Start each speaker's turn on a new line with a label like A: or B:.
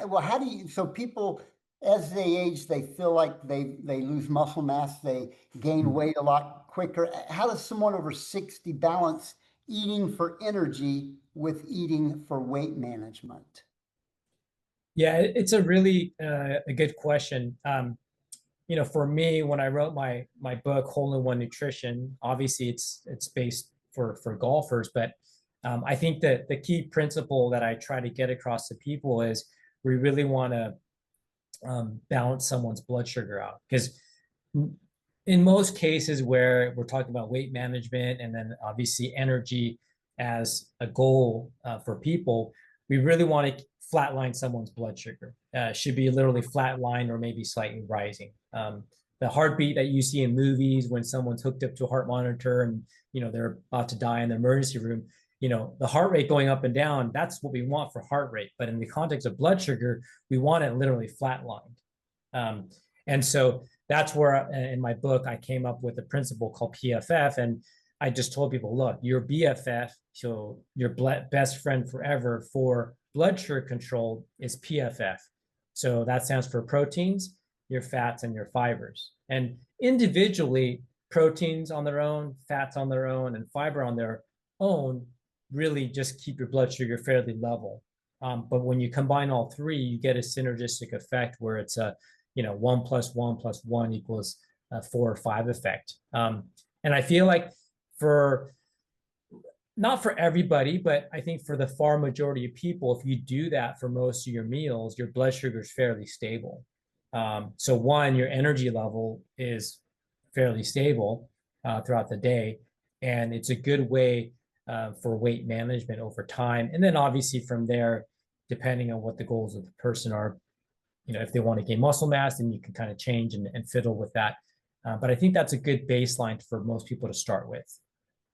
A: Well, how do you, so people, as they age, they feel like they lose muscle mass, they gain weight a lot quicker. How does someone over 60 balance eating for energy with eating for weight management?
B: Yeah, it's a really a good question. For me, when I wrote my book, Hole in One Nutrition, obviously it's based for golfers, but I think that the key principle that I try to get across to people is we really want to balance someone's blood sugar out because in most cases where we're talking about weight management and then obviously energy as a goal for people, we really want to flatline someone's blood sugar. Should be literally flatline or maybe slightly rising. The heartbeat that you see in movies when someone's hooked up to a heart monitor and they're about to die in the emergency room, the heart rate going up and down, that's what we want for heart rate. But in the context of blood sugar, we want it literally flatlined. And so that's where in my book, I came up with a principle called PFF. And I just told people, look, your BFF, so your best friend forever for blood sugar control is PFF. So that stands for proteins, your fats, and your fibers. And individually, proteins on their own, fats on their own, and fiber on their own really just keep your blood sugar fairly level. But when you combine all three, you get a synergistic effect where it's a 1 + 1 + 1 equals a 4 or 5 effect. And I feel like for not for everybody, but I think for the far majority of people, if you do that for most of your meals, your blood sugar is fairly stable. So one, your energy level is fairly stable throughout the day, and it's a good way for weight management over time. And then obviously from there, depending on what the goals of the person are, if they want to gain muscle mass, then you can kind of change and fiddle with that. But I think that's a good baseline for most people to start with.